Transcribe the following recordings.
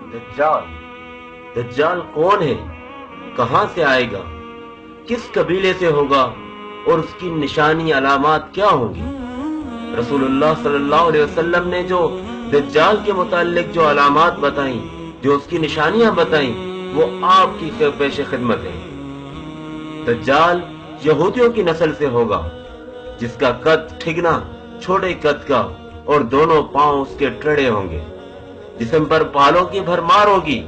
دجال دجال کون ہے؟ کہاں سے آئے گا؟ کس قبیلے سے ہوگا؟ اور اس کی نشانی علامات کیا ہوں گی؟ رسول اللہ صلی اللہ علیہ وسلم نے جو دجال کے متعلق جو علامات بتائیں، جو اس کی نشانیاں بتائیں، وہ آپ کی پیش خدمت ہے۔ دجال یہودیوں کی نسل سے ہوگا، جس کا قد ٹھگنا چھوٹے قد کا اور دونوں پاؤں اس کے ٹیڑھے ہوں گے، جسم پر بالوں کی بھرمار ہوگی،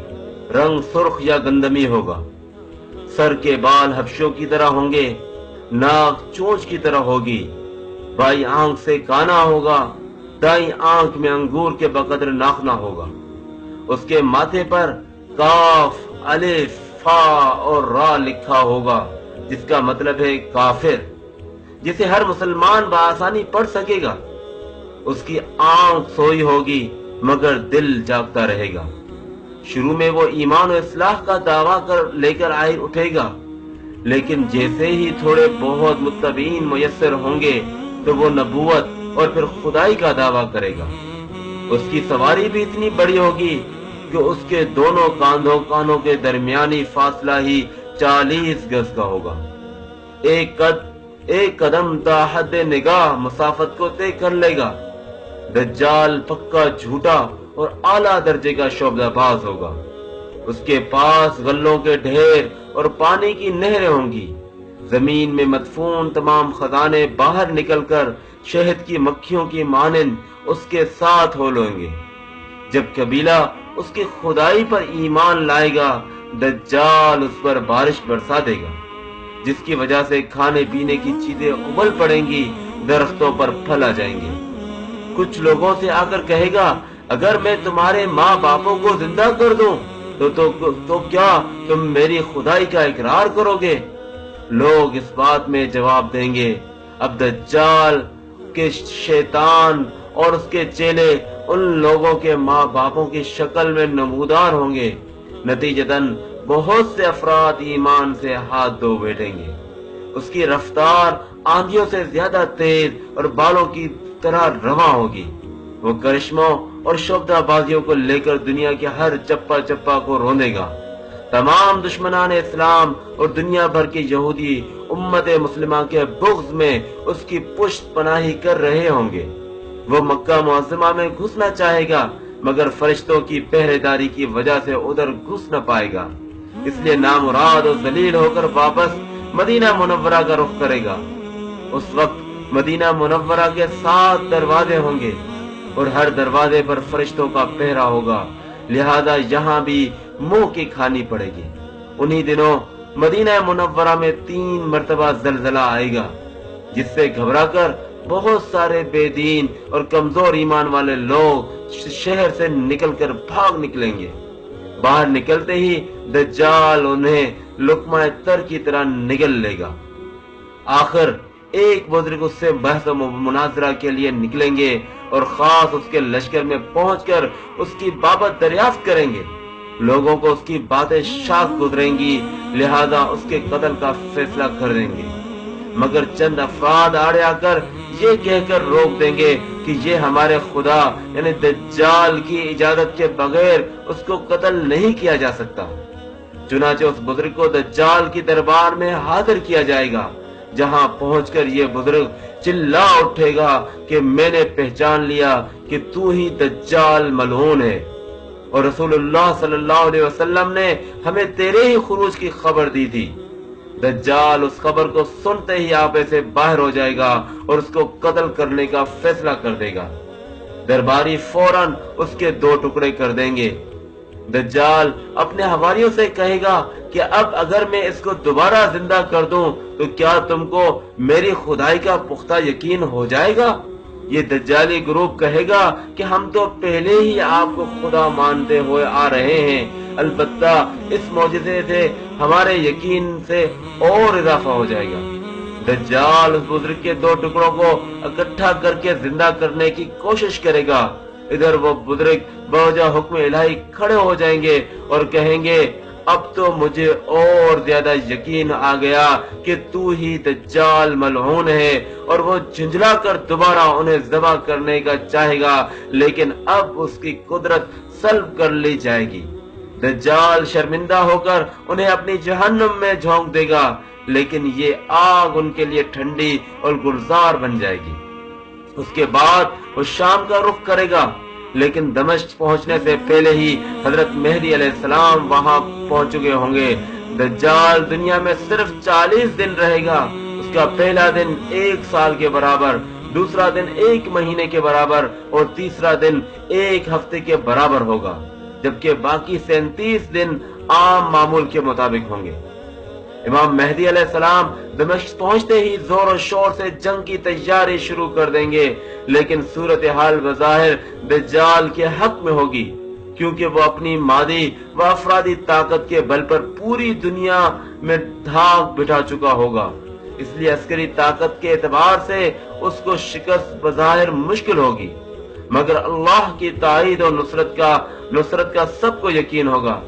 رنگ سرخ یا گندمی ہوگا، سر کے بال حبشوں کی طرح ہوں گے، ناک چونچ کی طرح ہوگی، بائیں آنکھ سے کانا ہوگا، دائیں آنکھ میں انگور کے بقدر ناخنا ہوگا، اس کے ماتھے پر کاف، الف، فا اور را لکھا ہوگا، جس کا مطلب ہے کافر، جسے ہر مسلمان بآسانی پڑھ سکے گا۔ اس کی آنکھ سوئی ہوگی مگر دل جاگتا رہے گا۔ شروع میں وہ ایمان و اصلاح کا دعویٰ لے کر اٹھے گا، لیکن جیسے ہی تھوڑے بہت متبعین میسر ہوں گے تو وہ نبوت اور پھر خدائی کا دعویٰ کرے گا۔ اس کی سواری بھی اتنی بڑی ہوگی کہ اس کے دونوں کانوں کے درمیانی فاصلہ ہی 40 گز کا ہوگا۔ ایک قدم تا حد نگاہ مسافت کو طے کر لے گا۔ دجال پکا جھوٹا اور اعلیٰ درجے کا شعبدہ باز ہوگا۔ اس کے پاس غلوں کے ڈھیر اور پانی کی نہریں ہوں گی۔ زمین میں مدفون تمام خزانے باہر نکل کر شہد کی مکھیوں کی مانند اس کے ساتھ ہو لیں گے۔ جب قبیلہ اس کی خدائی پر ایمان لائے گا، دجال اس پر بارش برسا دے گا، جس کی وجہ سے کھانے پینے کی چیزیں ابل پڑیں گی، درختوں پر پھل آ جائیں گے۔ کچھ لوگوں سے آ کر کہے گا، اگر میں تمہارے ماں باپوں کو زندہ کر دوں تو کیا تم میری خدائی کا اقرار کرو گے؟ لوگ اس بات میں جواب دیں گے، اب دجال کے شیطان اور اس کے چیلے ان لوگوں کے ماں باپوں کی شکل میں نمودار ہوں گے۔ نتیجتاً بہت سے افراد ایمان سے ہاتھ دھو بیٹھیں گے۔ اس کی رفتار آندھیوں سے زیادہ تیز اور بالوں کی طرح رواں ہوگی۔ وہ کرشموں اور شعبدہ بازیوں کو لے کر دنیا کے ہر چپا چپا کو روندے گا۔ تمام دشمنان اسلام اور دنیا بھر کے یہودی امت مسلمہ کے بغض میں اس کی پشت پناہی کر رہے ہوں گے۔ وہ مکہ معظمہ میں گھسنا چاہے گا، مگر فرشتوں کی پہرے داری کی وجہ سے ادھر گھس نہ پائے گا، اس لیے نامراد اور ذلیل ہو کر واپس مدینہ منورہ کا رخ کرے گا۔ اس وقت مدینہ منورہ کے 7 دروازے ہوں گے اور ہر دروازے پر فرشتوں کا پہرا ہوگا، لہذا یہاں بھی منہ کی کھانی پڑے گی۔ انہی دنوں مدینہ منورہ میں 3 مرتبہ زلزلہ آئے گا، جس سے گھبرا کر بہت سارے بے دین اور کمزور ایمان والے لوگ شہر سے نکل کر بھاگ نکلیں گے۔ باہر نکلتے ہی دجال انہیں لقمہ تر کی طرح نگل لے گا۔ آخر ایک بزرگ اس سے بحث و مناظرہ کے لیے نکلیں گے اور خاص اس کے لشکر میں پہنچ کر اس کی بابت دریافت کریں گے۔ لوگوں کو اس کی باتیں شاق گزریں گی، لہذا اس کے قتل کا فیصلہ کر دیں گے، مگر چند افراد آڑے آ کر یہ کہہ کر روک دیں گے کہ یہ ہمارے خدا یعنی دجال کی اجازت کے بغیر اس کو قتل نہیں کیا جا سکتا۔ چنانچہ اس بزرگ کو دجال کی دربار میں حاضر کیا جائے گا، جہاں پہنچ کر یہ بزرگ چلا اٹھے گا کہ میں نے پہچان لیا کہ تو ہی دجال ملعون ہے، اور رسول اللہ صلی اللہ علیہ وسلم نے ہمیں تیرے ہی خروج کی خبر دی تھی۔ دجال اس خبر کو سنتے ہی آپے سے باہر ہو جائے گا اور اس کو قتل کرنے کا فیصلہ کر دے گا۔ درباری فوراً اس کے 2 ٹکڑے کر دیں گے۔ دجال اپنے حواریوں سے کہے گا کہ اب اگر میں اس کو دوبارہ زندہ کر دوں تو کیا تم کو میری خدائی کا پختہ یقین ہو جائے گا؟ یہ دجالی گروپ کہے گا کہ ہم تو پہلے ہی آپ کو خدا مانتے ہوئے آ رہے ہیں، البتہ اس معجزے سے ہمارے یقین سے اور اضافہ ہو جائے گا۔ دجال اس بزرگ کے 2 ٹکڑوں کو اکٹھا کر کے زندہ کرنے کی کوشش کرے گا۔ ادھر وہ بزرگ بوجہ حکم الہی کھڑے ہو جائیں گے اور کہیں گے، اب تو مجھے اور زیادہ یقین آ گیا کہ تو ہی دجال ملعون ہے، اور وہ جھنجلا کر دوبارہ انہیں ذبح کرنے کا چاہے گا، لیکن اب اس کی قدرت سلب کر لی جائے گی۔ دجال شرمندہ ہو کر انہیں اپنی جہنم میں جھونک دے گا، لیکن یہ آگ ان کے لیے ٹھنڈی اور گلزار بن جائے گی۔ اس کے بعد وہ شام کا رخ کرے گا، لیکن دمشق پہنچنے سے پہلے ہی حضرت مہدی علیہ السلام وہاں پہنچ چکے ہوں گے۔ دجال دنیا میں صرف 40 دن رہے گا۔ اس کا پہلا دن 1 سال کے برابر، دوسرا دن 1 مہینے کے برابر، اور تیسرا دن 1 ہفتے کے برابر ہوگا، جبکہ باقی 37 دن عام معمول کے مطابق ہوں گے۔ امام مہدی علیہ السلام دمشق پہنچتے ہی زور و شور سے جنگ کی تیاری شروع کر دیں گے، لیکن صورتحال بظاہر دجال کے حق میں ہوگی، کیونکہ وہ اپنی مادی و افرادی طاقت کے بل پر پوری دنیا میں دھاک بٹھا چکا ہوگا۔ اس لیے عسکری طاقت کے اعتبار سے اس کو شکست بظاہر مشکل ہوگی، مگر اللہ کی تائید اور نصرت کا سب کو یقین ہوگا۔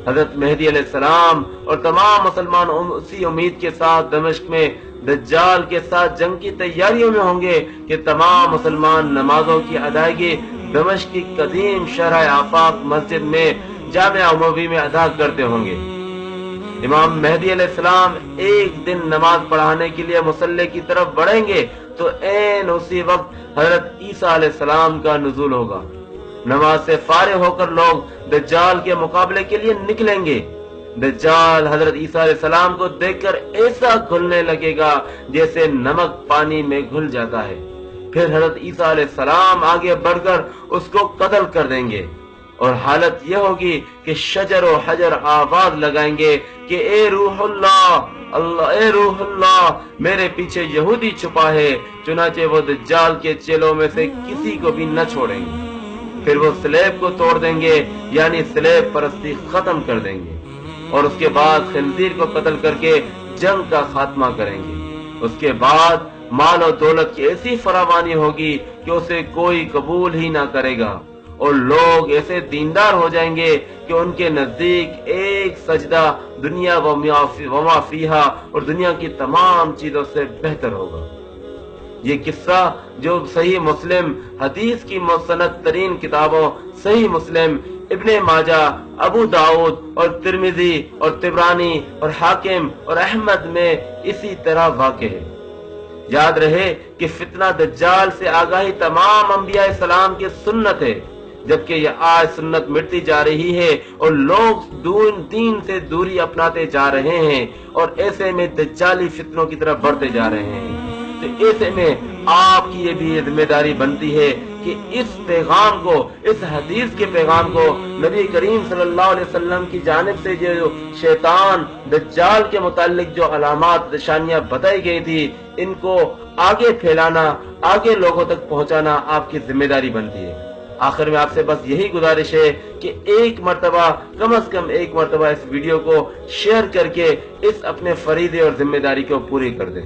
حضرت مہدی علیہ السلام اور تمام مسلمان اسی امید کے ساتھ دمشق میں دجال کے ساتھ جنگ کی تیاریوں میں ہوں گے کہ تمام مسلمان نمازوں کی ادائیگی دمشق کی قدیم شرح آفاق مسجد میں جامع اموی میں ادا کرتے ہوں گے۔ امام مہدی علیہ السلام ایک دن نماز پڑھانے کے لیے مصلی کی طرف بڑھیں گے تو عین اسی وقت حضرت عیسیٰ علیہ السلام کا نزول ہوگا۔ نماز سے فارغ ہو کر لوگ دجال کے مقابلے کے لیے نکلیں گے۔ دجال حضرت عیسیٰ علیہ السلام کو دیکھ کر ایسا گھلنے لگے گا جیسے نمک پانی میں گھل جاتا ہے۔ پھر حضرت عیسیٰ علیہ السلام آگے بڑھ کر اس کو قتل کر دیں گے، اور حالت یہ ہوگی کہ شجر و حجر آواز لگائیں گے کہ اے روح اللہ میرے پیچھے یہودی چھپا ہے، چنانچہ وہ دجال کے چیلوں میں سے کسی کو بھی نہ چھوڑیں گے۔ پھر وہ سلیب کو توڑ دیں گے، یعنی سلیب پرستی ختم کر دیں گے، اور اس کے بعد خنزیر کو قتل کر کے جنگ کا خاتمہ کریں گے۔ اس کے بعد مال و دولت کی ایسی فراوانی ہوگی کہ اسے کوئی قبول ہی نہ کرے گا، اور لوگ ایسے دیندار ہو جائیں گے کہ ان کے نزدیک ایک سجدہ دنیا وما فیہا اور دنیا کی تمام چیزوں سے بہتر ہوگا۔ یہ قصہ جو صحیح مسلم حدیث کی مستند ترین کتابوں صحیح مسلم، ابن ماجہ، ابو داؤد اور ترمذی اور طبرانی اور حاکم اور احمد میں اسی طرح واقع ہے۔ یاد رہے کہ فتنہ دجال سے آگاہی تمام انبیاء السلام کی سنت ہے، جبکہ یہ آج سنت مٹتی جا رہی ہے اور لوگ دین سے دوری اپناتے جا رہے ہیں، اور ایسے میں دجالی فتنوں کی طرف بڑھتے جا رہے ہیں۔ تو ایسے میں آپ کی یہ بھی ذمہ داری بنتی ہے کہ اس پیغام کو، اس حدیث کے پیغام کو نبی کریم صلی اللہ علیہ وسلم کی جانب سے جو شیطان دجال کے متعلق جو علامات نشانیاں بتائی گئی تھی، ان کو آگے پھیلانا، آگے لوگوں تک پہنچانا آپ کی ذمہ داری بنتی ہے۔ آخر میں آپ سے بس یہی گزارش ہے کہ ایک مرتبہ، کم از کم ایک مرتبہ اس ویڈیو کو شیئر کر کے اس اپنے فریضے اور ذمہ داری کو پوری کر دیں۔